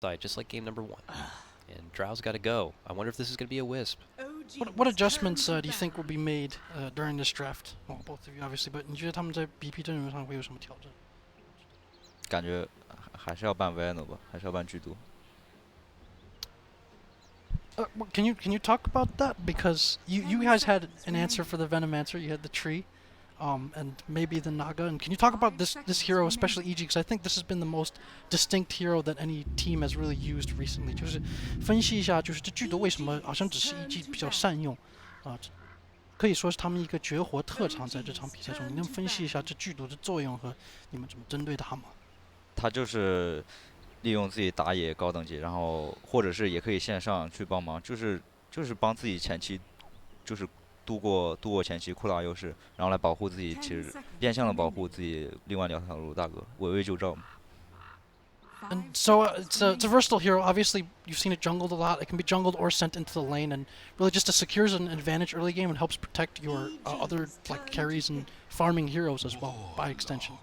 side, just like game number 1. And Drow's got to go. I wonder if this is going to be a Wisp. What adjustments do you think will be made during this draft? Well, both of you obviously, but 你觉得他们在 BP 阵容上会有什么调整？感觉还是要办 Venom 吧，还是要办剧毒。Can you talk about that? Because you guys had an answer for the Venom answer. You had the tree, and maybe the Naga. And can you talk about this hero, especially EG? Because I think this has been the most distinct hero that any team has really used recently. 就是分析一下，就是这剧毒为什么好像只是 EG 比较善用啊？可以说是他们一个绝活特长，在这场比赛中，你能分析一下这剧毒的作用和你们怎么针对它吗？他就是利用自己打野高等级，然后或者是也可以线上去帮忙，就是帮自己前期就是度过前期扩大优势，然后来保护自己，其实变相的保护自己另外2条路大哥，围魏救赵嘛。And so it's a versatile hero. Obviously, you've seen it jungled a lot. It can be jungled or sent into the lane, and really just secures an advantage early game and helps protect your other like carries and farming heroes as well by extension.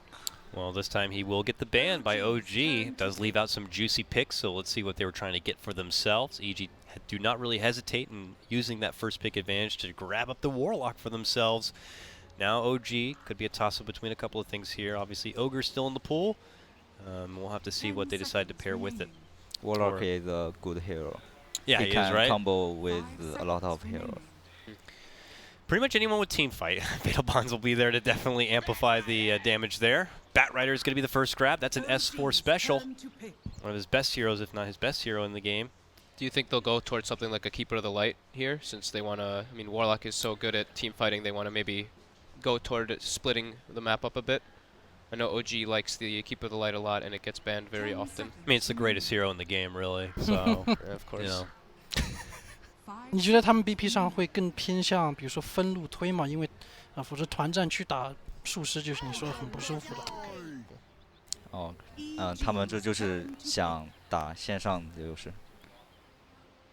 Well, this time he will get the ban by OG. It does leave out some juicy picks, so let's see what they were trying to get for themselves. EG do not really hesitate in using that first pick advantage to grab up the Warlock for themselves. Now OG could be a toss-up between a couple of things here. Obviously, Ogre's still in the pool. We'll have to see what they decide to pair with it. Warlock is a good hero. Yeah, he is, right? Combo with a lot of heroes. Pretty much anyone with team fight. Fatal Bonds will be there to definitely amplify the damage there. Batrider is going to be the first grab. That's an S4 special. One of his best heroes, if not his best hero in the game. Do you think they'll go towards something like a Keeper of the Light here, since they want to, I mean, Warlock is so good at team fighting, they want to maybe go toward splitting the map up a bit? I know OG likes the Keeper of the Light a lot, and it gets banned very often. I mean, it's the greatest hero in the game, really. So, Of course. you know. 你觉得他们 BP 上会更偏向，比如说分路推吗？因为否则团战去打术师就是你说很不舒服的。他们这就是想打线上的优势。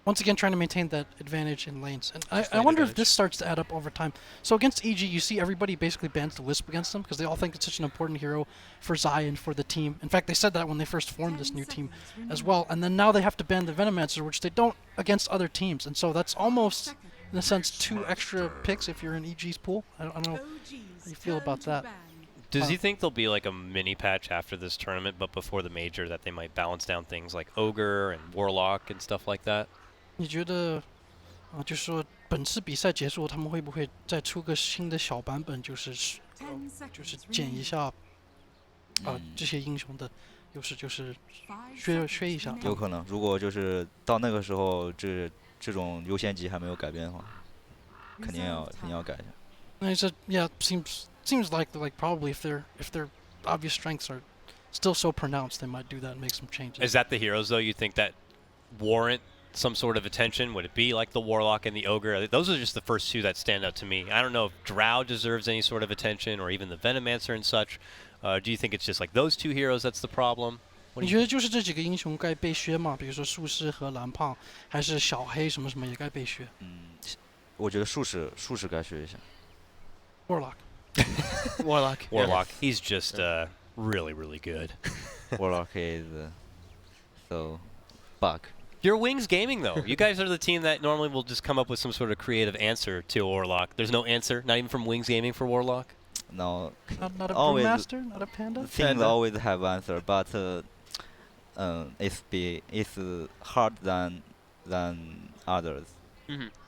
Once again, trying to maintain that advantage in lanes. And I wonder if this starts to add up over time. So against EG, you see everybody basically bans the Wisp against them because they all think it's such an important hero for Zai and for the team. In fact, they said that when they first formed this new team as well. And then now they have to ban the Venomancer, which they don't against other teams. And so that's almost, in a sense, 2 extra picks if you're in EG's pool. I don't know how you feel about that. Does he think there'll be like a mini patch after this tournament, but before the major, that they might balance down things like Ogre and Warlock and stuff like that? 你觉得就是说本次比赛结束，他们会不会再出个新的小版本，就是减一下这些英雄的优势，就是削一下？有可能，如果就是到那个时候，这种优先级还没有改变的话，肯定要改一下。I said, yeah, seems like probably if their obvious strengths are still so pronounced, they might do that and make some changes. Is that the heroes though you think that warrant some sort of attention? Would it be like the Warlock and the Ogre? Those are just the first 2 that stand out to me. I don't know if Drow deserves any sort of attention, or even the Venomancer and such. Do you think it's just like those 2 heroes that's the problem? 你觉得就是这几个英雄该被削吗？比如说术师和蓝胖，还是小黑什么什么也该被削？我觉得术士该削一下。Warlock. Warlock. Warlock. He's just really, really good. Warlock is so bug. You're Wings Gaming, though. You guys are the team that normally will just come up with some sort of creative answer to Warlock. There's no answer, not even from Wings Gaming for Warlock? No. Not a Brewmaster? Not a Panda? Things always have answer, but it's hard than others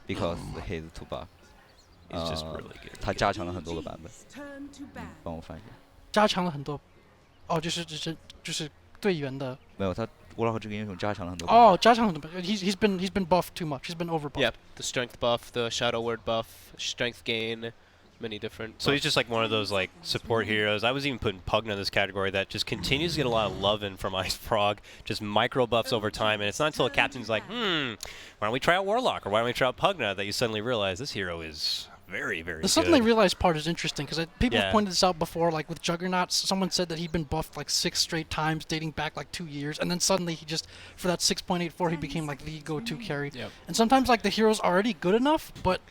because he's too bug. He's just really good. 他加强了很多个版本。帮我翻译一下。加强了很多，就是队员的。没有，他Warlock这个英雄加强了很多。加强了很多。He's been buffed too much. He's been over buffed. Yep, the strength buff, the shadow word buff, strength gain, many different. So he's just like one of those like support heroes. I was even putting Pugna in this category that just continues to get a lot of love-in from Ice Frog, just micro buffs over time, and it's not until a captain's like, why don't we try out Warlock, or why don't we try out Pugna, that you suddenly realize this hero is very, very The good. suddenly realized part is interesting because people have pointed this out before. Like with Juggernaut, someone said that he'd been buffed like 6 straight times, dating back like 2 years, and then suddenly he just, for that 6.84, he became like the go-to carry. Yep. And sometimes like the hero's already good enough, but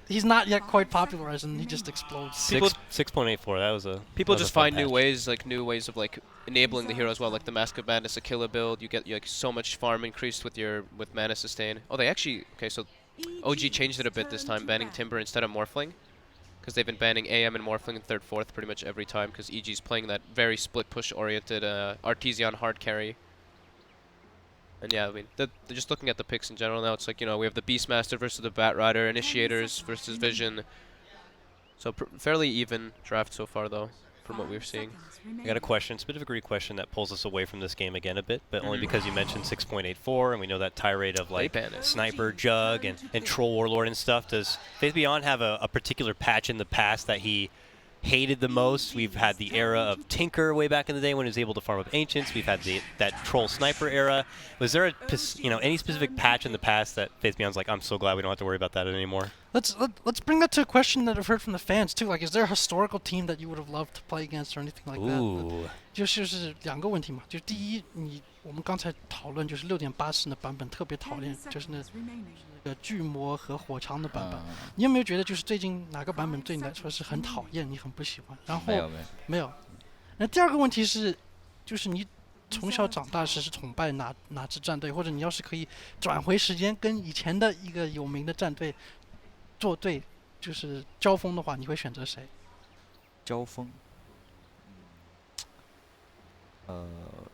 he's not yet quite popularized, and he just explodes. People- 6.84. That was a People that was just a fun find new patch. ways, of like enabling the hero as well, like the Mask of Madness, a killer build. You get like so much farm increased with mana sustain. Oh, they actually so OG changed it a bit this time, banning Timber instead of Morphling, because they've been banning AM and Morphling in 3rd, 4th pretty much every time, because EG's playing that very split push oriented Artesian hard carry. And yeah, I mean, they're just looking at the picks in general now. It's like, we have the Beastmaster versus the Bat Rider, Initiators versus Vision. So fairly even draft so far, though, from what we're seeing. I got a question. It's a bit of a Greek question that pulls us away from this game again a bit, but only Mhm. because you mentioned 6.84, and we know that tirade of like ban it. Sniper, Jug, and Troll Warlord and stuff. Does Faith Beyond have a particular patch in the past that he hated the most? We've had the era of Tinker way back in the day when he was able to farm up Ancients. We've had that Troll Sniper era. Was there any specific patch in the past that Faith Beyond's like, I'm so glad we don't have to worry about that anymore? Let's bring that to a question that I've heard from the fans too. Like, is there a historical team that you would have loved to play against or anything like that? Ooh. 就是两个问题嘛，就是第一，我们刚才讨论就是6.84的版本特别讨厌，就是那个巨魔和火长的版本。你有没有觉得就是最近哪个版本对你来说是很讨厌，你很不喜欢？然后没有。那第二个问题是，就是你从小长大时是崇拜哪支战队，或者你要是可以转回时间跟以前的一个有名的战队作对，就是交锋的话，你会选择谁？交锋。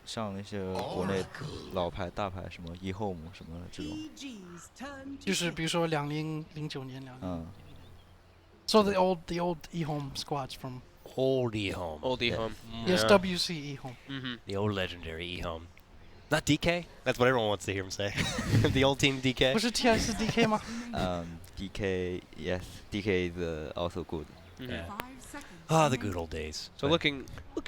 像那些国内老牌大牌，什么 eHome 什么这种，就是比如说2009年嗯。So the old eHome squads from Old eHome. Old eHome. yes WC eHome. Mm-hmm. The old legendary eHome. Not DK? That's what everyone wants to hear him say. The old team DK? 不是 TI 是 DK 吗？ DK, yes, DK is also good. Yeah. Ah, the good old days. So looking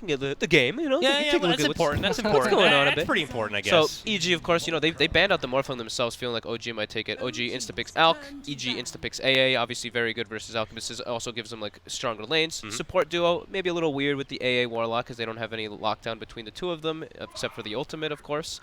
at the game, Yeah, take a but look that's at important. That's what's important. going on a That's bit. pretty important, I So guess. EG, of course, they banned out the Morphling themselves, feeling like OG might take it. OG insta-picks Alk, EG insta-picks AA, obviously very good versus Alchemist. This also gives them like stronger lanes. Mhm. Support duo, maybe a little weird with the AA Warlock because they don't have any lockdown between the two of them, except for the ultimate, of course.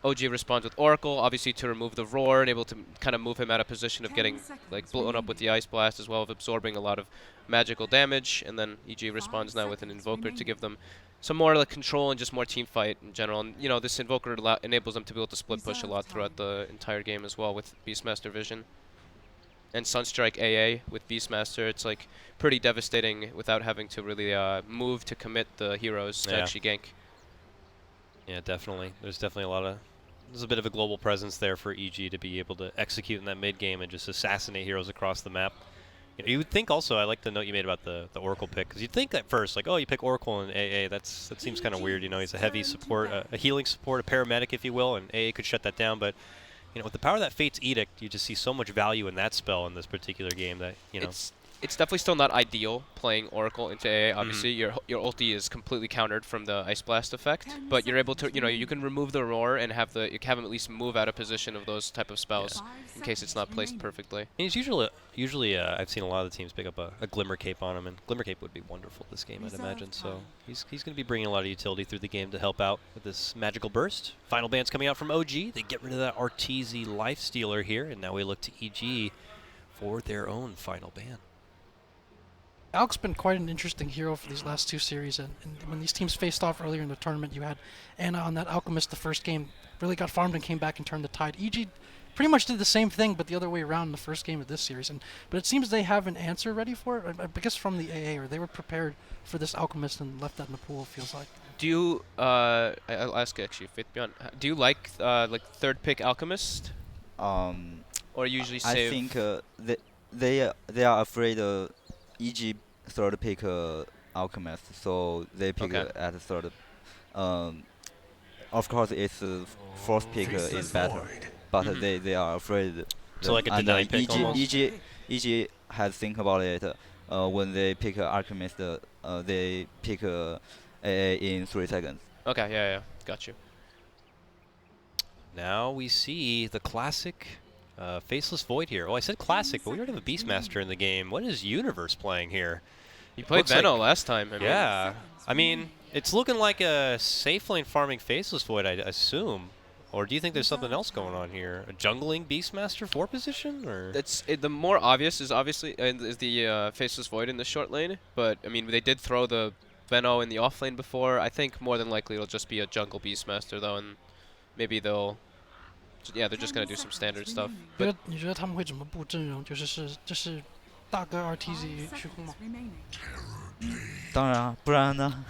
OG responds with Oracle, obviously to remove the Roar and able to kind of move him out of position of getting like blown up with the Ice Blast as well, of absorbing a lot of magical damage. And then EG responds now with an Invoker to give them some more like control and just more team fight in general. And this Invoker enables them to be able to split push a lot throughout the entire game as well with Beastmaster Vision. And Sunstrike AA with Beastmaster, it's like pretty devastating without having to really move to commit the heroes to actually gank. Yeah, definitely. There's a bit of a global presence there for EG to be able to execute in that mid game and just assassinate heroes across the map. You would think also, I like the note you made about the Oracle pick, because you'd think at first, like, oh, you pick Oracle and AA, that seems kind of weird. He's a heavy support, a healing support, a paramedic, if you will, and AA could shut that down. But with the power of that Fate's Edict, you just see so much value in that spell in this particular game that It's definitely still not ideal playing Oracle into AA. Obviously, your ulti is completely countered from the Ice Blast effect, but you're able to, you can remove the Roar and have him at least move out of position of those type of spells in case it's not placed perfectly. And he's usually I've seen a lot of the teams pick up a Glimmer Cape on him, and Glimmer Cape would be wonderful this game, I'd imagine. So he's going to be bringing a lot of utility through the game to help out with this magical burst. Final ban's coming out from OG. They get rid of that Arteezy Lifestealer here, and now we look to EG for their own final ban. Alk's been quite an interesting hero for these last two series, and when these teams faced off earlier in the tournament, you had Anna on that Alchemist the first game, really got farmed and came back and turned the tide. EG pretty much did the same thing, but the other way around in the first game of this series. But it seems they have an answer ready for it, I guess from the AA, or they were prepared for this Alchemist and left that in the pool, it feels like. Do you, I'll ask actually, Faith Beyond, do you like third pick Alchemist? Or usually save? I think they are afraid EG third pick Alchemist, so they pick at third. Of course, its fourth pick is better, but they are afraid. So like a deny pick almost? EG has think about it. When they pick Alchemist, they pick AA in 3 seconds. Okay, yeah, got you. Now we see the classic Faceless Void here. Oh, I said classic, but we already have a Beastmaster in the game. What is Universe playing here? You played Venno last time. I mean, it's looking like a safe lane farming Faceless Void, I assume. Or do you think there's something else going on here? A jungling Beastmaster 4 position? Or The more obvious is obviously is the Faceless Void in the short lane, but I mean they did throw the Veno in the off lane before. I think more than likely it'll just be a jungle Beastmaster though, and maybe they'll yeah they're just gonna do some standard stuff. 你觉得他们会怎么布阵容？这是大哥 RTZ 虚空吗？当然啊，不然呢？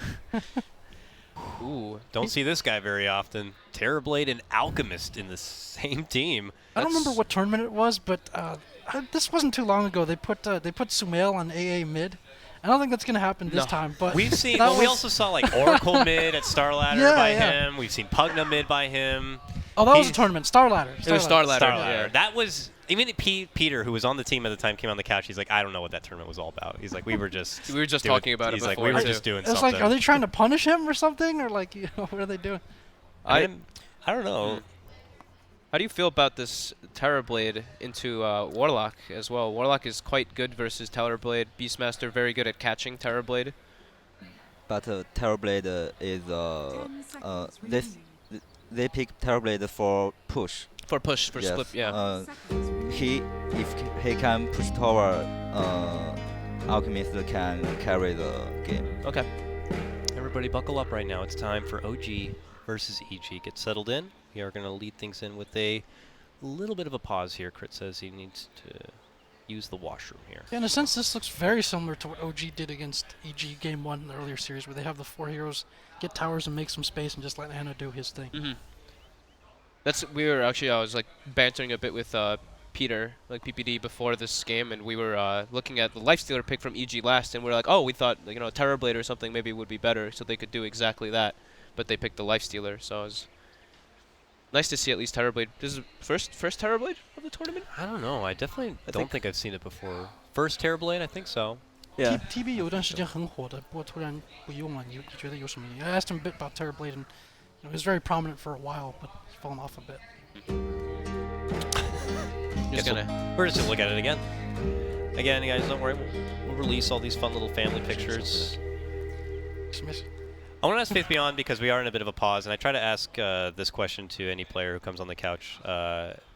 Ooh, don't see this guy very often. Terrorblade and Alchemist in the same team. I don't remember what tournament it was, but this wasn't too long ago. They put Sumail on AA mid. I don't think that's gonna happen this time. But we've seen. Well, we also saw like Oracle mid at Starladder by him. We've seen Pugna mid by him. Oh, that was a tournament. Starladder. It was Starladder. Yeah. That was. Even Peter, who was on the team at the time, came on the couch. He's like, I don't know what that tournament was all about. He's like, we were just talking about it. He's like, before we were too. just doing It's something. like, are they trying to punish him or something, or like, what are they doing? I don't know. How do you feel about this Terrorblade into Warlock as well? Warlock is quite good versus Terrorblade. Beastmaster very good at catching Terrorblade. But Terrorblade is they pick Terrorblade for push. For push, for yes. split, yeah. If he can push tower, Alchemist can carry the game. Okay. Everybody buckle up right now. It's time for OG versus EG. Get settled in. We are going to lead things in with a little bit of a pause here. Crit says he needs to use the washroom here. Yeah, in a sense, this looks very similar to what OG did against EG Game 1 in the earlier series, where they have the 4 heroes get towers and make some space and just let Anna do his thing. Mm-hmm. I was like bantering a bit with Peter, like PPD, before this game, and we were looking at the Lifestealer pick from EG last, and we were like, oh, we thought Terrorblade or something maybe would be better, so they could do exactly that, but they picked the Lifestealer, so it was nice to see at least Terrorblade. This is first Terrorblade of the tournament? I don't know. I definitely don't think I've seen it before. First Terrorblade, I think so. Yeah. TB 有一段时间很火的，不过突然不用了。你觉得有什么原因？I asked him a bit about Terrorblade, and he was very prominent for a while, but he's fallen off a bit. We're just gonna look at it again. Again, guys, don't worry. We'll release all these fun little family pictures. I want to ask Faith Beyond because we are in a bit of a pause, and I try to ask this question to any player who comes on the couch.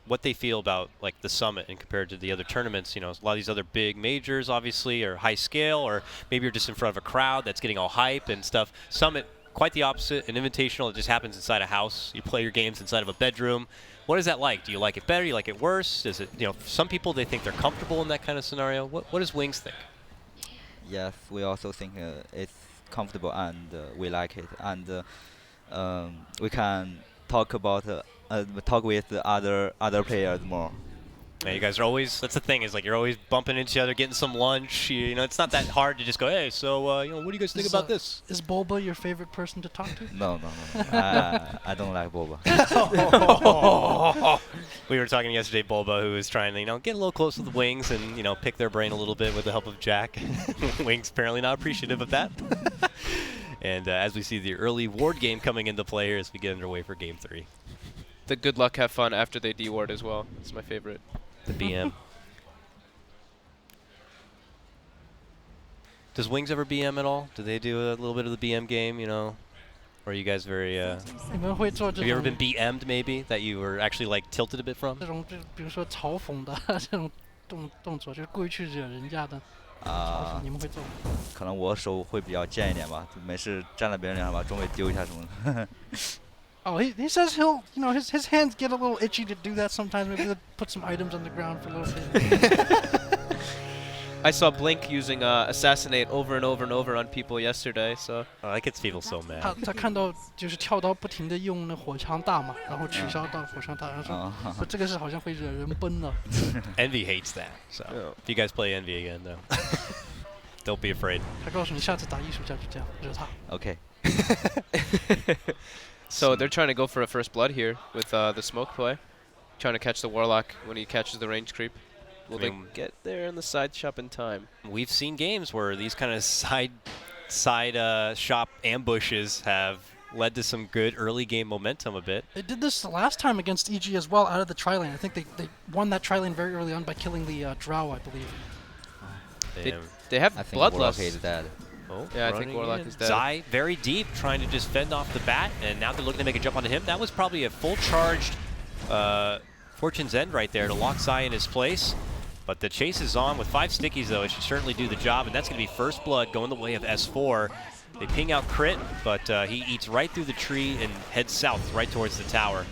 What they feel about like the summit and compared to the other tournaments. A lot of these other big majors, obviously, are high scale, or maybe you're just in front of a crowd that's getting all hype and stuff. Summit, quite the opposite. An invitational, it just happens inside a house. You play your games inside of a bedroom. What is that like? Do you like it better? Do you like it worse? Is it, some people, they think they're comfortable in that kind of scenario. What does Wings think? Yes, we also think it's comfortable and we like it, and we can talk with the other players more. Yeah, you guys are always, that's the thing, is like you're always bumping into each other, getting some lunch. It's not that hard to just go, hey, so what do you guys think about this? Is Boba your favorite person to talk to? No. I don't like Boba. We were talking yesterday, Bulba, who was trying to get a little close to the Wings and pick their brain a little bit with the help of Jack. Wings apparently not appreciative of that. And as we see the early ward game coming into play here as we get underway for Game 3. The good luck, have fun after they de-ward as well. It's my favorite. The BM. Does Wings ever BM at all? Do they do a little bit of the BM game, Or are you guys very, have you ever been BM'd maybe, that you were actually like tilted a bit from? 这种比如说嘲讽的这种动作，就是故意去惹人家的。你们会做吗？可能我手会比较贱一点吧，没事站在别人脸上把装备丢一下什么的。Oh, he says he'll, his hands get a little itchy to do that sometimes. Maybe he'll put some items on the ground for a little bit. I saw Blink using Assassinate over and over and over on people yesterday, so... Oh, that gets people so mad. 他看到就是跳刀不停的用那火枪大嘛，然后取消到火枪大，然后说这个是好像会惹人崩的。Envy hates that, so if you guys play Envy again, though, don't be afraid. 他告诉你下次打艺术家就这样惹他。Okay. So they're trying to go for a first blood here with the smoke play. Trying to catch the Warlock when he catches the range creep. Will they get there in the side shop in time? We've seen games where these kind of side shop ambushes have led to some good early game momentum a bit. They did this the last time against EG as well out of the tri-lane. I think they won that tri-lane very early on by killing the Drow, I believe. They have I think Bloodlust. Warlock is dead. Oh, Yeah, I think running Warlock in. is dead. Zai very deep, trying to just fend off the bat, and now they're looking to make a jump onto him. That was probably a full charged Fortune's End right there to lock Zai in his place. But the chase is on with 5 stickies, though. It should certainly do the job, and that's going to be first blood going the way of S4. They ping out Crit, but he eats right through the tree and heads south right towards the tower.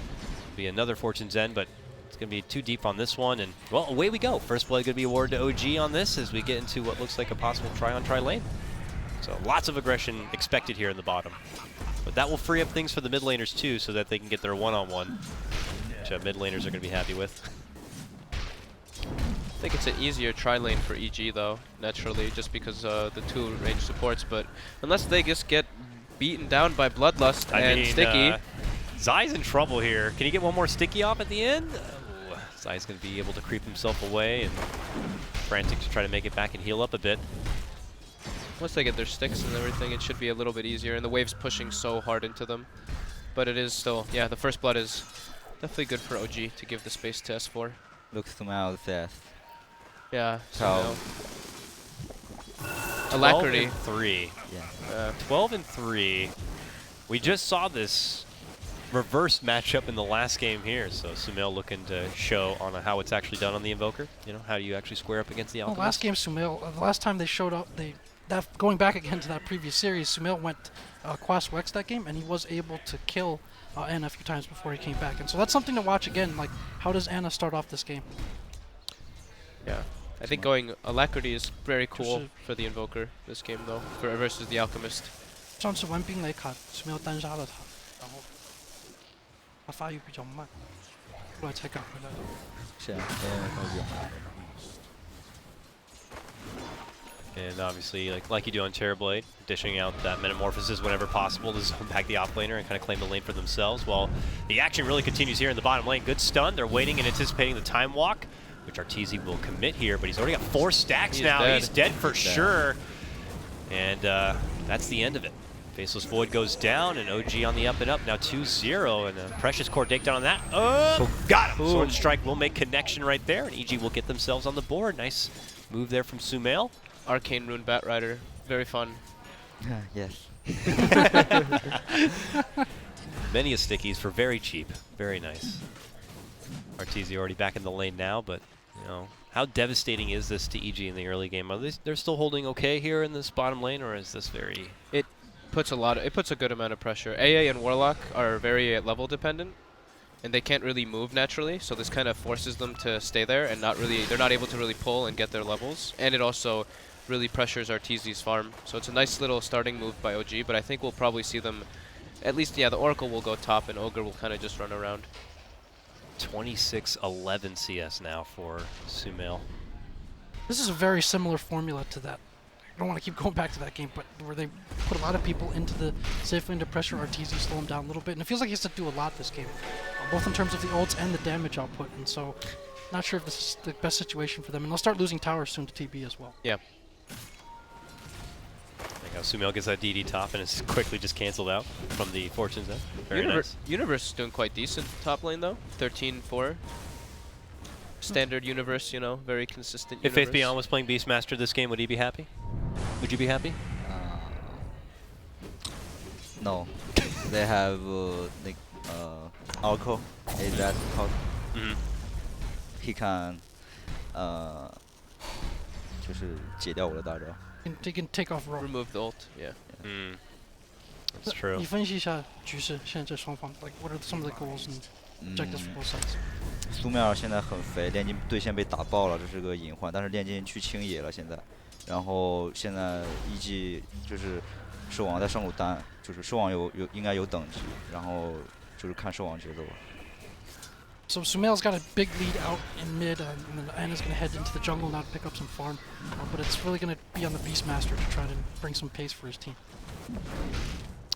Be another Fortune's End, but it's going to be too deep on this one. And, well, away we go. First blood going to be awarded to OG on this as we get into what looks like a possible try-on-try lane. So lots of aggression expected here in the bottom. But that will free up things for the mid laners too, so that they can get their one-on-one, which mid laners are going to be happy with. I think it's an easier try lane for EG though, naturally, just because the 2 range supports. But unless they just get beaten down by Bloodlust and Sticky. Zai's in trouble here. Can he get one more Sticky off at the end? Oh, Zai's going to be able to creep himself away and frantic to try to make it back and heal up a bit. Once they get their sticks and everything, it should be a little bit easier. And the wave's pushing so hard into them. But it is still, yeah, the first blood is definitely good for OG to give the space to S4. Looks to my fast. Yeah, So, Alacrity. 3. yeah. 12 and 3. We just saw this reverse matchup in the last game here, so Sumail looking to show on how it's actually done on the Invoker. You know, how do you actually square up against the Well, Alchemist? last game, Sumail, the last time they showed up, going back again to that previous series, Sumail went Quas Wex that game, and he was able to kill Anna a few times before he came back. And so that's something to watch again, like, how does Anna start off this game? Yeah. I think going Alacrity is very cool 就是 for the Invoker this game though, versus the Alchemist. 上次玩冰雷卡，Sumail 单杀了他，然后他发育比较慢，后来才赶回来的。是啊，有。 And obviously, like you do on Terrorblade, dishing out that Metamorphosis whenever possible to zone back the offlaner and kind of claim the lane for themselves. While the action really continues here in the bottom lane. Good stun. They're waiting and anticipating the time walk, which Arteezy will commit here, but he's already got 4 stacks now. Dead. He's dead for sure. And that's the end of it. Faceless Void goes down, and OG on the up and up. Now 2-0, and a Precious Core takedown on that. Oh, got him! Sword Strike will make connection right there, and EG will get themselves on the board. Nice move there from Sumail. Arcane Rune Bat Rider, very fun. Yes. Many a stickies for very cheap. Very nice. Arteezy already back in the lane now, but you know, how devastating is this to EG in the early game? Are they're still holding okay here in this bottom lane, or is this very? It puts a good amount of pressure. AA and Warlock are very level dependent, and they can't really move naturally, so this kind of forces them to stay there and they're not able to really pull and get their levels. And it also really pressures Arteezy's farm. So it's a nice little starting move by OG, but I think we'll probably see them, at least, yeah, the Oracle will go top and Ogre will kind of just run around. 26-11 CS now for Sumail. This is a very similar formula to that. I don't want to keep going back to that game, but where they put a lot of people into the safe lane to pressure Arteezy, slow him down a little bit, and it feels like he has to do a lot this game, both in terms of the ults and the damage output, and so not sure if this is the best situation for them, and they'll start losing towers soon to TB as well. Yeah. Like how Sumail gets that DD top and it's quickly just canceled out from the Fortune's End. Very nice. Universe is doing quite decent top lane though, 13-4. Standard Universe, you know, very consistent If Universe. Faith Beyond was playing Beastmaster this game, would he be happy? Would you be happy? No. They have Oracle. Is that called? Mm-hmm. He can 就是解掉我的大招。 They can take off roll. Remove the ult, yeah. Mm. That's true. 你分析一下局势，现在这双方 like what are some of the goals and objectives for both sides? 苏妙尔现在很肥，炼金对线被打爆了，这是个隐患。但是炼金去清野了现在，然后现在一就是兽王在上路单，就是兽王应该有等级，然后就是看兽王节奏。 So Sumail's got a big lead out in mid, and then Anna's going to head into the jungle now to pick up some farm. But it's really going to be on the Beastmaster to try to bring some pace for his team.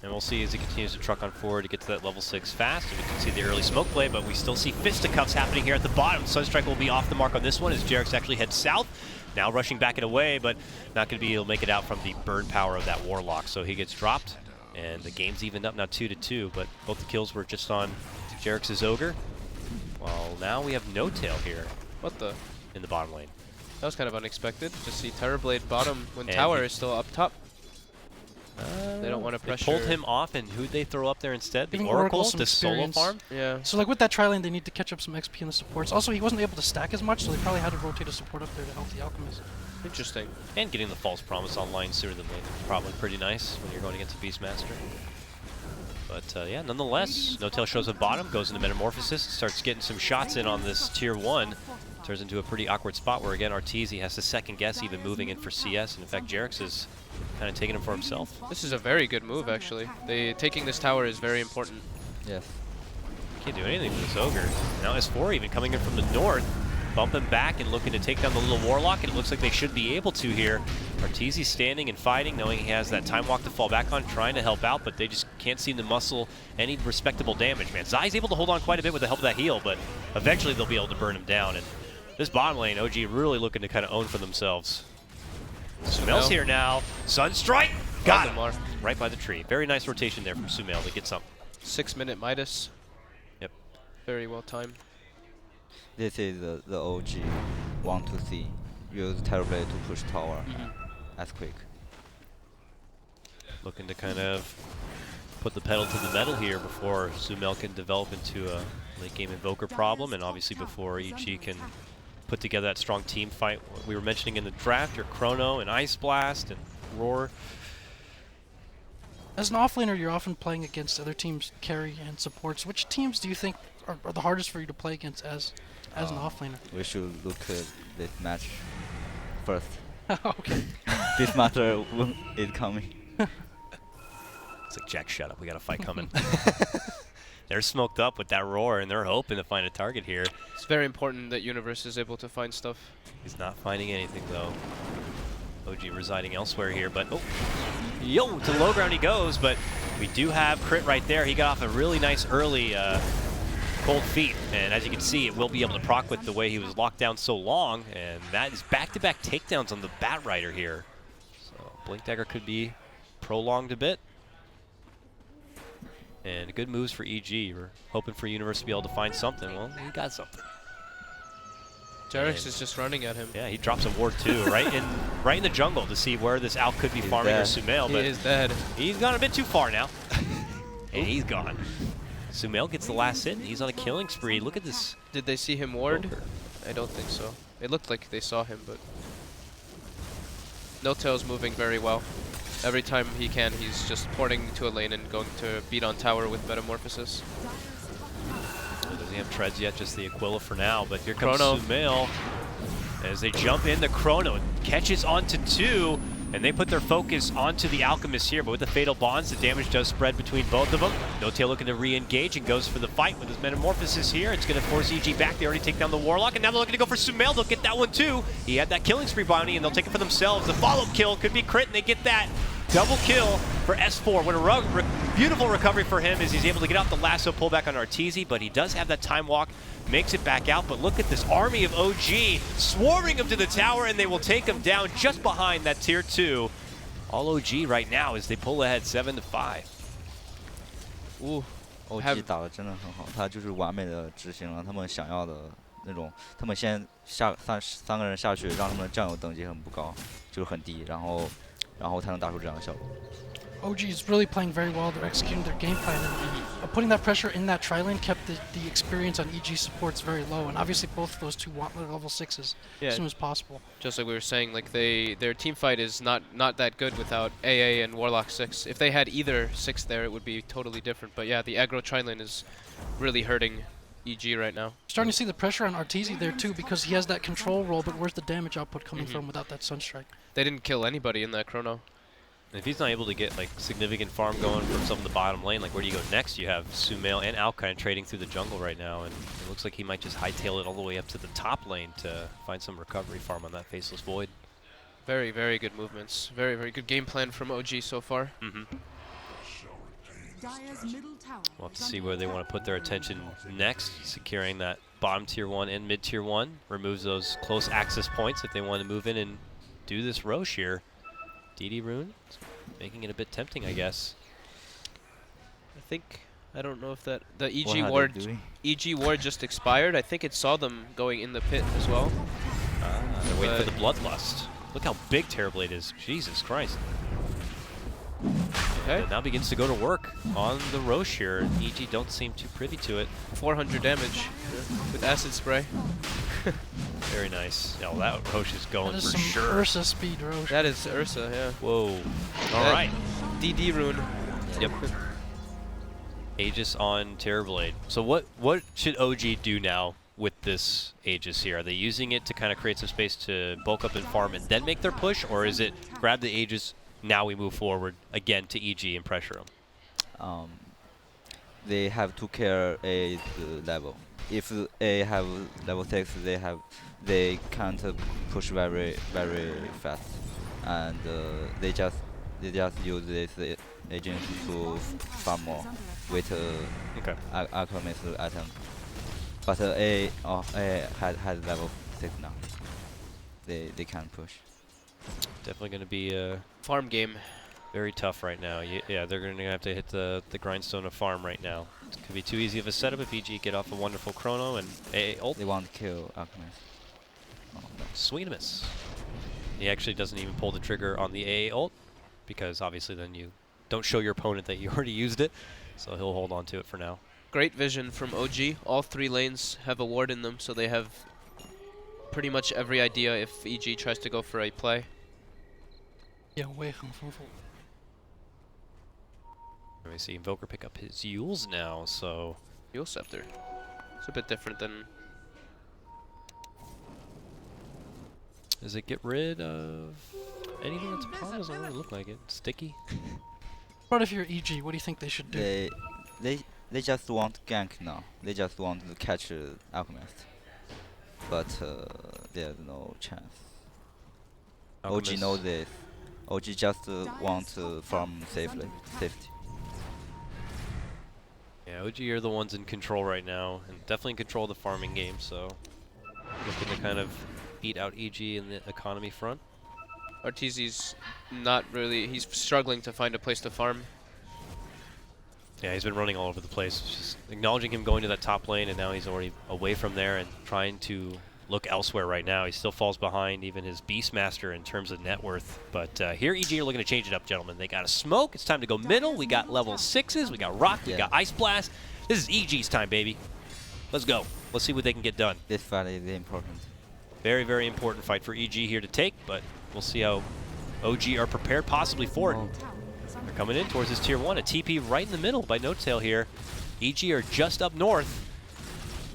And we'll see as he continues to truck on forward to get to that level 6 fast. And we can see the early smoke play, but we still see fisticuffs happening here at the bottom. Sunstrike will be off the mark on this one as Jarex actually heads south. Now rushing back and away, but not going to be able to make it out from the burn power of that Warlock. So he gets dropped, and the game's evened up now 2-2, but both the kills were just on Jarex's Ogre. Well, now we have no tail here. What the? In the bottom lane. That was kind of unexpected. Just see Terrorblade bottom when And tower he- is still up top. They don't want to They pressure. pulled him off, and who'd they throw up there instead? The Giving Oracle, some the solo experience. farm? Yeah. So like with that tri-lane, they need to catch up some XP in the supports. Also, he wasn't able to stack as much, so they probably had to rotate a support up there to help the Alchemist. Interesting. And getting the False Promise online sooner than later is probably pretty nice when you're going against a Beastmaster. But yeah, nonetheless, No Tail shows up bottom, goes into Metamorphosis, starts getting some shots in on this tier 1. Turns into a pretty awkward spot where, again, Arteezy has to second guess even moving in for CS. And in fact, Jerix is kind of taking him for himself. This is a very good move, actually. Taking this tower is very important. Yes. Can't do anything with this Ogre. Now S4 even coming in from the north, bumping back and looking to take down the little Warlock, and it looks like they should be able to here. Arteezy standing and fighting, knowing he has that time walk to fall back on, trying to help out, but they just can't seem to muscle any respectable damage, man. Zai's able to hold on quite a bit with the help of that heal, but eventually they'll be able to burn him down. And this bottom lane, OG really looking to kind of own for themselves. Sumail's here now. Sunstrike! Got him! Mar. Right by the tree. Very nice rotation there from Sumail to get some. 6-minute Midas. Yep. Very well timed. This is the OG want to see. Use Terrorblade to push tower as quick. Looking to kind of put the pedal to the metal here before Sumail can develop into a late game invoker problem, and obviously before EG can put together that strong team fight we were mentioning in the draft, your Chrono and Ice Blast and Roar. As an offlaner, you're often playing against other teams' carry and supports. Which teams do you think are the hardest for you to play against as an offlaner? We should look at this match first. Okay. This matter is coming. It's like, Jack, shut up. We got a fight coming. They're smoked up with that Roar, and they're hoping to find a target here. It's very important that Universe is able to find stuff. He's not finding anything, though. OG residing elsewhere here, but oh, yo, to low ground he goes, but we do have crit right there. He got off a really nice early cold feet, and as you can see, it will be able to proc with the way he was locked down so long, and that is back-to-back takedowns on the Bat Rider here. So Blink Dagger could be prolonged a bit. And good moves for EG. We're hoping for Universe to be able to find something. Well, he got something. Jerix is just running at him. Yeah, he drops a ward too, right in the jungle to see where this Alk could be He's farming dead. or Sumail, He but is dead. he's gone a bit too far now. And he's gone. Sumail gets the last hit, and he's on a killing spree. Look at this. Did they see him ward? Ogre. I don't think so. It looked like they saw him, but No Tail's moving very well. Every time he can, he's just porting to a lane and going to beat on tower with Metamorphosis. Doesn't have treads yet, just the Aquila for now, but here comes Chrono. Sumail as they jump in. The Chrono catches onto two, and they put their focus onto the Alchemist here, but with the Fatal Bonds, the damage does spread between both of them. No Tail looking to re-engage and goes for the fight with his Metamorphosis here. It's going to force EG back. They already take down the Warlock, and now they're looking to go for Sumail. They'll get that one too. He had that killing spree bounty, and they'll take it for themselves. The follow-up kill could be crit, and they get that. Double kill for S4. What a beautiful recovery for him as he's able to get out the lasso pullback on Arteezy, but he does have that time walk, makes it back out. But look at this army of OG swarming him to the tower, and they will take him down just behind that tier 2. All OG right now as they pull ahead 7-5. Ooh. OG 打得真的很好，他就是完美的执行了他们想要的那种。他们先三个人下去，让他们的酱油等级很不高，就是很低，然后才能打出这样的效果。 OG is really playing very well. They're executing their game plan, and putting that pressure in that tri-lane kept the experience on EG supports very low. And obviously, both of those two want their level 6s Yeah. as soon as possible. Just like we were saying, like their team fight is not that good without AA and Warlock 6. If they had either 6 there, it would be totally different. But yeah, the aggro tri-lane is really hurting EG right now. Starting to see the pressure on Arteezy there too, because he has that control role, but where's the damage output coming from without that Sunstrike? They didn't kill anybody in that Chrono. If he's not able to get like significant farm going from some of the bottom lane, like where do you go next? You have Sumail and Alk kind of trading through the jungle right now, and it looks like he might just hightail it all the way up to the top lane to find some recovery farm on that Faceless Void. Very, very good movements. Very, very good game plan from OG so far. We'll have to see where they want to put their attention next. Securing that bottom tier 1 and mid tier 1 removes those close access points if they want to move in and do this Roche here. DD Rune, making it a bit tempting, I guess. I don't know if the What EG are they ward doing? EG ward just expired. I think it saw them going in the pit as well. They're waiting for the Bloodlust. Look how big Terrorblade is. Jesus Christ. Okay. And now begins to go to work on the Roche here. And EG don't seem too privy to it. 400 damage with acid spray. Very nice. Oh, that Roche is going That is for some sure. Ursa speed, Roche. That is Ursa, yeah. Whoa. All right. DD rune. Yep. Aegis on Terrorblade. So what should OG do now with this Aegis here? Are they using it to kind of create some space to bulk up and farm and then make their push? Or is it grab the Aegis, now we move forward again to EG and pressure them? They have to care A level. If A have level 6, they can't push very fast, and they just use this agent to farm more with Okay. alchemist item. But A has level 6 now. They can push. Definitely going to be Farm game. very tough right now. Yeah, they're going to have to hit the grindstone of farm right now. It could be too easy of a setup if EG get off a wonderful chrono and AA ult. They want to kill alchemist. Oh, no. Swing and a miss. He actually doesn't even pull the trigger on the AA ult because obviously then you don't show your opponent that you already used it. So he'll hold on to it for now. Great vision from OG. All 3 lanes have a ward in them, so they have pretty much every idea if EG tries to go for a play. Yeah, 会很丰富. Let me see Invoker pick up his Yules now, so Yule Scepter. It's a bit different than... does it get rid of anything that's a problem? Doesn't really look like it. Sticky. But if you're EG, what do you think they should do? They just want gank now. They just want to catch alchemist. But there's no chance. OG Alchemist. knows this. OG just want to farm safety. Yeah, OG are the ones in control right now, and definitely in control of the farming game, so looking to kind of beat out EG in the economy front. Arteezy's not really... He's struggling to find a place to farm. Yeah, he's been running all over the place. Just acknowledging him going to that top lane, and now he's already away from there and trying to look elsewhere right now. He still falls behind even his Beastmaster in terms of net worth. But here EG are looking to change it up, gentlemen. They got a smoke. It's time to go middle. We got level 6s. We got rock. We got ice blast. This is EG's time, baby. Let's go. Let's see what they can get done. This fight is important. Very, very important fight for EG here to take, but we'll see how OG are prepared possibly for it. They're coming in towards this tier 1. A TP right in the middle by No-Tail here. EG are just up north.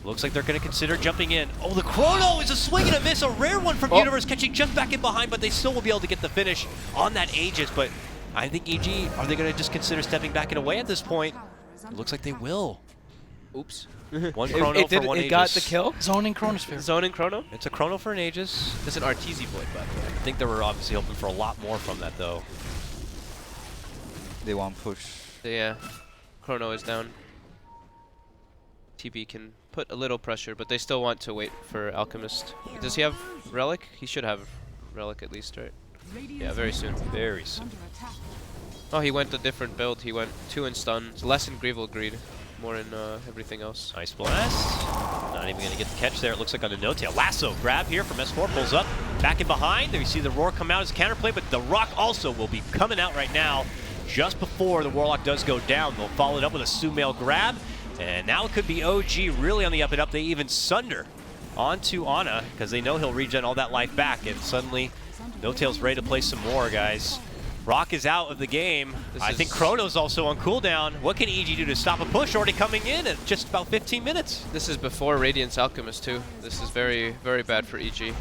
Looks like they're going to consider jumping in. Oh, the chrono is a swing and a miss. A rare one from Universe, catching just back in behind, but they still will be able to get the finish on that Aegis. But I think EG, are they going to just consider stepping back and away at this point? It looks like they will. Oops. One chrono for one it Aegis. got the kill? Zoning Chronosphere. Zoning chrono? It's a chrono for an Aegis. That's an Arteezy Void, by the way. I think they were obviously hoping for a lot more from that, though. They want push. Yeah. Chrono is down. TB can put a little pressure, but they still want to wait for Alchemist. Does he have Relic? He should have Relic at least, right? Yeah, very soon. Very soon. Oh, he went a different build. He went 2 in stun, less in Greevil Greed, more in everything else. Ice Blast. Not even going to get the catch there. It looks like on the No-Tail. Lasso grab here from S4. Pulls up. Back in behind. There you see the Roar come out as counterplay, but the Rock also will be coming out right now just before the Warlock does go down. They'll follow it up with a Sumail grab. And now it could be OG really on the up and up. They even sunder onto Ana because they know he'll regen all that life back. And suddenly, No-Tail's ready to play some more, guys. Rock is out of the game. I think Chrono's also on cooldown. What can EG do to stop a push already coming in at just about 15 minutes? This is before Radiance Alchemist too. This is very, very bad for EG.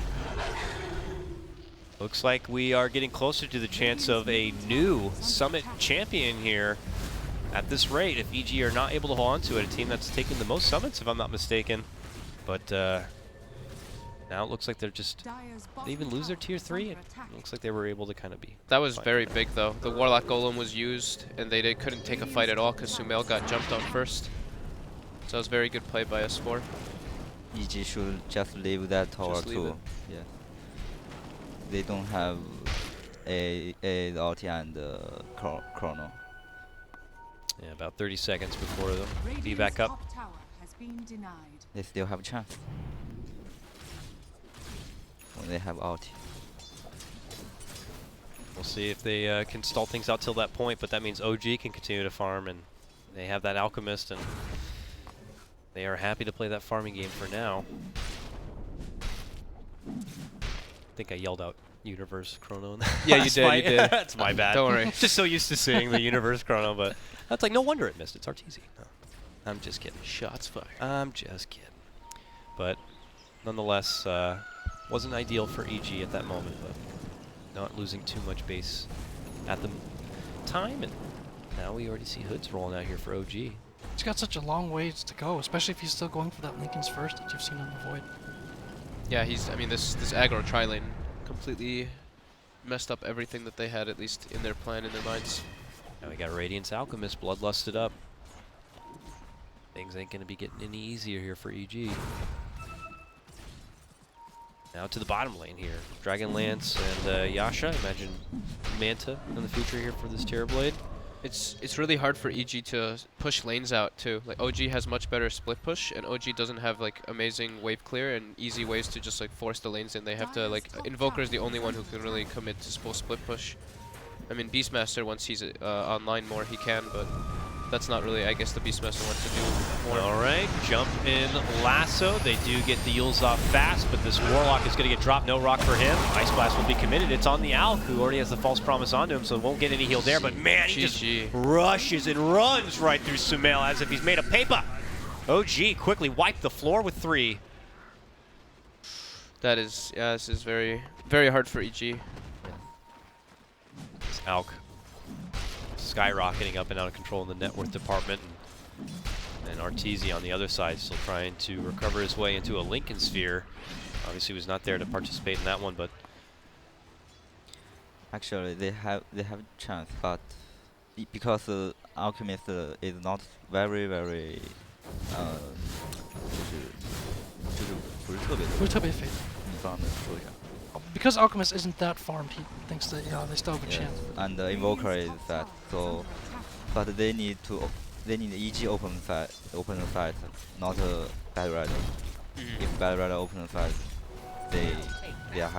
Looks like we are getting closer to the chance of a new Summit champion here. At this rate, if EG are not able to hold on to it, a team that's taken the most summits, if I'm not mistaken. But now it looks like they're just, they even lose their tier 3. It looks like they were able to kind of be. That was very big though. The Warlock Golem was used, and they couldn't take a fight at all because Sumail got jumped on first. So it was very good play by S4. EG should just leave that tower Just leave too. it. Yeah. They don't have a ulti and chrono. Yeah, about 30 seconds before they'll be back up. They still have a chance. When they have ulti. We'll see if they can stall things out till that point, but that means OG can continue to farm, and they have that Alchemist, and they are happy to play that farming game for now. I think I yelled out Universe Chrono in that Yeah, you last did, fight. you did. That's my bad. Don't worry. Just so used to seeing the Universe Chrono, but that's like, no wonder it missed. It's RTZ. No, I'm just kidding. Shots fired. I'm just kidding. But nonetheless, wasn't ideal for EG at that moment, but not losing too much base at the time. And now we already see Hoods rolling out here for OG. He's got such a long ways to go, especially if he's still going for that Lincoln's first that you've seen him avoid. Yeah, I mean, this aggro tri-lane completely messed up everything that they had, at least in their plan, in their minds. Now we got Radiance Alchemist, bloodlusted up. Things ain't gonna be getting any easier here for EG. Now to the bottom lane here. Dragonlance and Yasha. Imagine Manta in the future here for this Terrorblade. It's really hard for EG to push lanes out too. Like OG has much better split push, and OG doesn't have like amazing wave clear and easy ways to just like force the lanes in. They have to like Invoker is the only one who can really commit to full split push. I mean Beastmaster, once he's online more, he can, but that's not really, I guess, the Beastmaster wants to do more. All right, jump in lasso. They do get the Yules off fast, but this Warlock is going to get dropped. No rock for him. Ice Blast will be committed. It's on the Alk, who already has the False Promise onto him, so won't get any heal there. But man, he just rushes and runs right through Sumail as if he's made of paper. OG quickly wiped the floor with 3. That is, yeah, this is very, very hard for EG. This Alk skyrocketing up and out of control in the net worth department, and Arteezy on the other side still trying to recover his way into a Lincoln Sphere. Obviously was not there to participate in that one, but actually they have chance, but because Alchemist is not very 就是不是特别的，不是特别肥。你帮我们说一下。 Because Alchemist isn't that farmed, he thinks that they still have a Yes, chance. and the Invoker is that, so, but they need EG open the fight, not Bad Rider. If Bad Rider open the fight, they are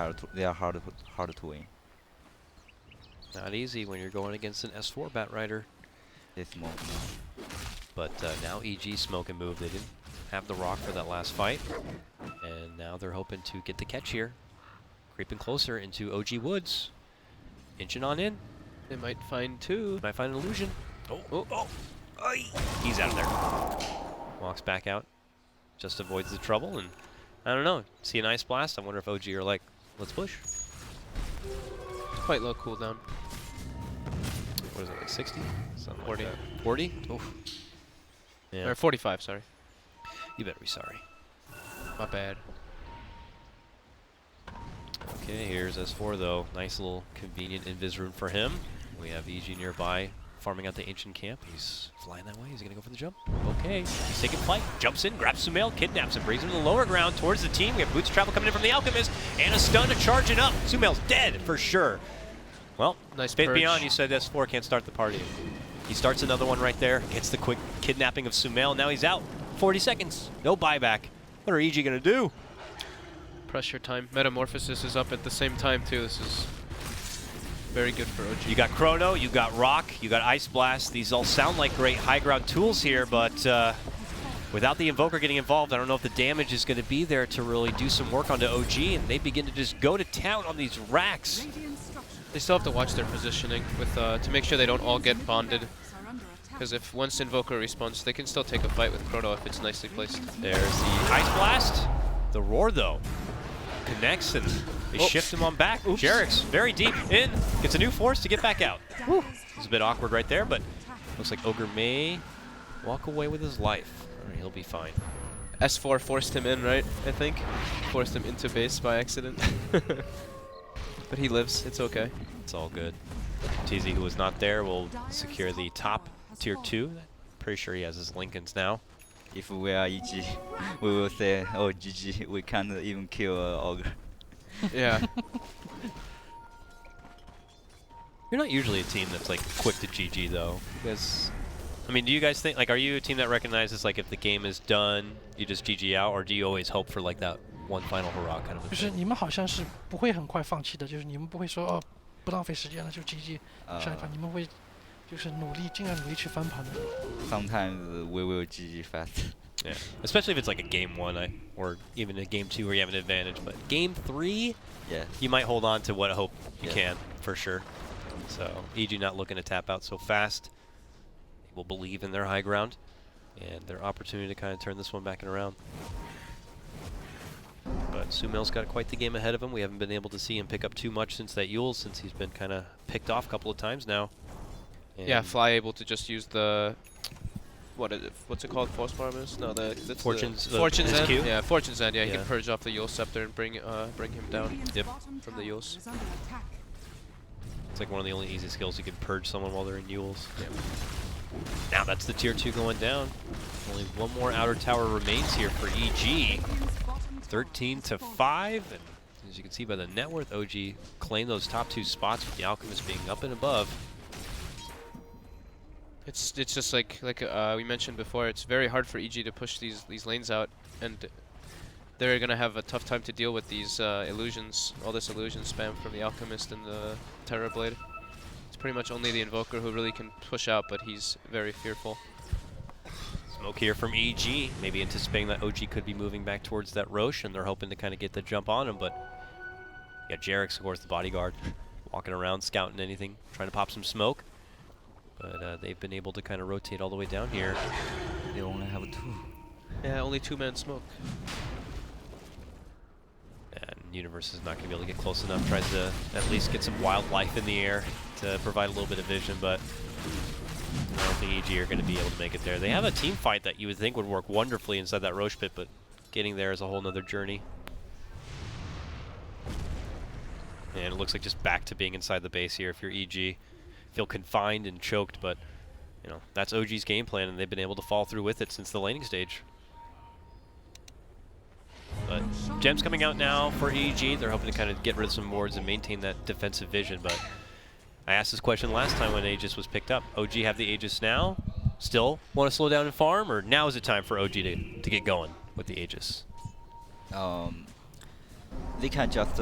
hard to win. not easy when you're going against an S4 Bat Rider. This moment. But now EG smoke and move. They didn't have the rock for that last fight, and now they're hoping to get the catch here. Creeping closer into OG Woods. Inching on in. They might find 2. Might find an illusion. Oh. He's out of there. Walks back out. Just avoids the trouble, and I don't know. See an Ice Blast? I wonder if OG are like, let's push. Quite low cooldown. What is it, like 60? Something 40. Like that. 40? Oof. Yeah. Or 45, sorry. You better be sorry. My bad. Okay, here's S4 though. Nice little convenient invis rune for him. We have EG nearby farming out the ancient camp. He's flying that way. He's gonna go for the jump. Okay, he's taking flight. Jumps in, grabs Sumail, kidnaps him, brings him to the lower ground towards the team. We have boots travel coming in from the Alchemist, and a stun to charging up. Sumail's dead for sure. Well, Nice Fate purge. Beyond, you said S4 can't start the party. He starts another one right there, gets the quick kidnapping of Sumail. Now he's out. 40 seconds, no buyback. What are EG gonna do? Pressure time. Metamorphosis is up at the same time too. This is very good for OG. You got Chrono, you got Rock, you got Ice Blast. These all sound like great high ground tools here, but without the Invoker getting involved, I don't know if the damage is going to be there to really do some work onto OG, and they begin to just go to town on these racks. They still have to watch their positioning with to make sure they don't all get bonded. Because if once Invoker respawns, they can still take a fight with Chrono if it's nicely placed. There's the Ice Blast. The Roar, though, connects, and they shift him on back. Jarrex, very deep in, gets a new force to get back out. It's a bit awkward right there, but looks like Ogre may walk away with his life. All right, he'll be fine. S4 forced him in, right? I think. Forced him into base by accident. But he lives. It's okay. It's all good. TZ, who was not there, will secure the top tier 2. Pretty sure he has his Lincolns now. If we are EG, we will say, oh GG, we can't even kill Ogre. Yeah. You're not usually a team that's like quick to GG though. Because, I mean, do you guys think, like, are you a team that recognizes like if the game is done, you just GG out, or do you always hope for like that one final hurrah kind of a 就是 thing? 你们好像是不会很快放弃的，就是你们不会说哦，不浪费时间了，就 GG 上一盘，你们会就是尽量努力去翻盘的。Sometimes we will GG fast. Yeah, especially if it's like a game 1 or even a game 2 where you have an advantage. But game 3, Yeah. you might hold on to what hope you Yeah. can, for sure. So EG not looking to tap out so fast. They will believe in their high ground and their opportunity to kind of turn this one back and around. But Sumail's got quite the game ahead of him. We haven't been able to see him pick up too much since that Yule, since he's been kind of picked off a couple of times now. And Yeah, Fly able to just use the what's it called? Force Farmers? No, that's Fortune's Fortune's his End. Q? Yeah, Fortune's End. Yeah, he Yeah. can purge off the Yule Scepter and bring him down. Yep. From the Yules. It's like one of the only easy skills you can purge someone while they're in Yules. Yeah. Now that's the tier 2 going down. Only one more outer tower remains here for EG. 13 to 5, and as you can see by the net worth, OG claimed those top 2 spots with the Alchemist being up and above. It's just like we mentioned before. It's very hard for EG to push these lanes out, and they're gonna have a tough time to deal with these illusions, all this illusion spam from the Alchemist and the Terror Blade. It's pretty much only the Invoker who really can push out, but he's very fearful. Smoke here from EG, maybe anticipating that OG could be moving back towards that Roche, and they're hoping to kind of get the jump on him, but yeah, Jarek's, of course, the bodyguard, walking around, scouting anything, trying to pop some smoke. But they've been able to kind of rotate all the way down here. They only have 2. Yeah, only 2-man smoke. And Universe is not going to be able to get close enough. Tries to at least get some wildlife in the air to provide a little bit of vision, but I don't think EG are going to be able to make it there. They have a team fight that you would think would work wonderfully inside that Roche pit, but getting there is a whole nother journey. And it looks like just back to being inside the base here if you're EG. Feel confined and choked, but you know, that's OG's game plan, and they've been able to fall through with it since the laning stage. But gems coming out now for EG. They're hoping to kind of get rid of some wards and maintain that defensive vision, but I asked this question last time when Aegis was picked up. OG have the Aegis now? Still want to slow down and farm, or now is it time for OG to get going with the Aegis? They can just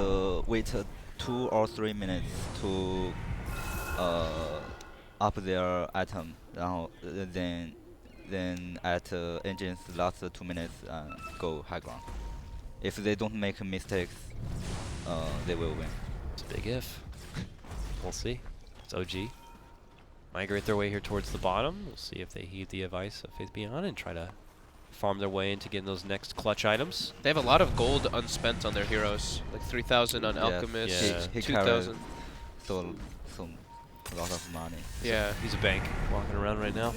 wait 2 or 3 minutes to up their item, then at engine's last 2 minutes go high ground. If they don't make mistakes, they will win. It's a big if. We'll see. It's OG. Migrate their way here towards the bottom. We'll see if they heed the advice of Faith Beyond and try to farm their way into getting those next clutch items. They have a lot of gold unspent on their heroes, like 3,000 on Alchemist, Yeah. He 2,000. So a lot of money. Yeah. He's a bank walking around right now.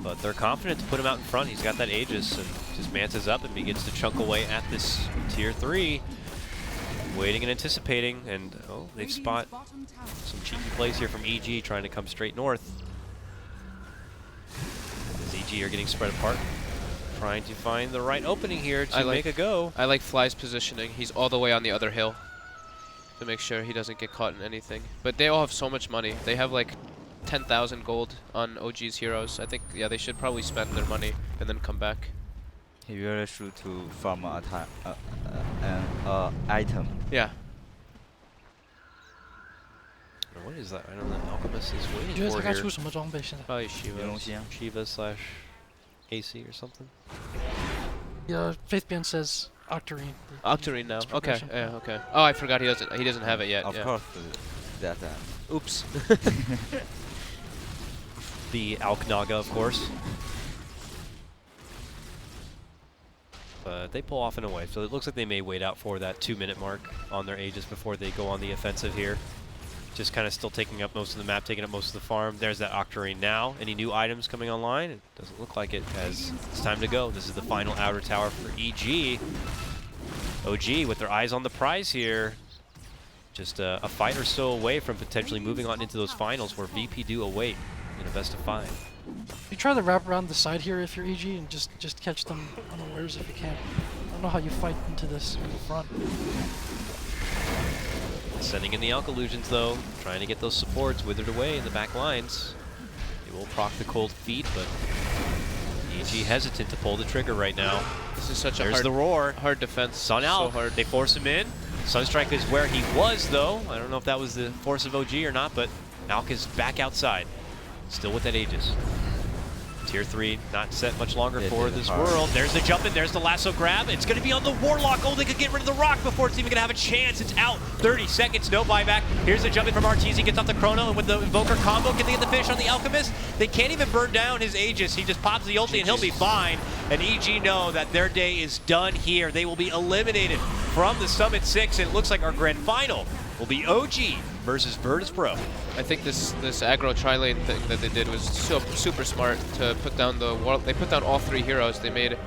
But they're confident to put him out in front. He's got that Aegis and just mantas up and begins to chunk away at this tier 3. Waiting and anticipating, and oh, they've spot some cheeky plays here from EG trying to come straight north. As EG are getting spread apart, trying to find the right opening here to make a go. I like Fly's positioning. He's all the way on the other hill to make sure he doesn't get caught in anything. But they all have so much money. They have like 10,000 gold on OG's heroes. I think, yeah, they should probably spend their money and then come back. He really should to farm an item. Yeah. What is that? I don't know. Alchemist is 你 waiting 觉得 for 他该 here. 出什么装备现在？ Probably 云龙 Shiva. 星 Shiva slash AC or something. Yeah, Faith Beyond says Octarine. Octarine now. It's Okay. progression. Yeah. Okay. Oh, I forgot he doesn't have it yet. Of yeah. course, that. Oops. The Alknaga, of course. But they pull off and away, so it looks like they may wait out for that 2-minute mark on their Aegis before they go on the offensive here. Just kind of still taking up most of the map, taking up most of the farm. There's that Octarine now. Any new items coming online? It doesn't look like it, as it's time to go. This is the final outer tower for EG. OG with their eyes on the prize here. Just a fight or so away from potentially moving on into those finals where VP do await in a best of 5. You try to wrap around the side here if you're EG and just catch them unawares if you can. I don't know how you fight into this in the front. Sending in the Alk Illusions though, trying to get those supports withered away in the back lines. They will proc the cold feet, but EG hesitant to pull the trigger right now. This is such There's a the roar. hard defense. Sun So out. hard. They force him in. Sunstrike is where he was, though. I don't know if that was the force of OG or not, but Malk is back outside. Still with that Aegis. Tier 3 not set much longer for this world. There's the jump in, there's the lasso grab. It's going to be on the Warlock. Oh, they could get rid of the rock before it's even going to have a chance. It's out. 30 seconds, no buyback. Here's the jump in from Arteezy, gets off the Chrono, and with the Invoker combo, can they get the finish on the Alchemist? They can't even burn down his Aegis. He just pops the ulti and he'll be fine. And EG know that their day is done here. They will be eliminated from the Summit 6, and it looks like our grand final will be OG versus Virtus Pro. I think this aggro tri-lane thing that they did was super smart to put down the They put down all 3 heroes. They made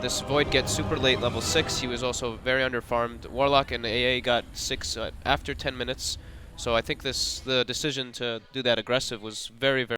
this Void get super late, level 6. He was also very underfarmed. Warlock and AA got 6 after 10 minutes. So I think the decision to do that aggressive was very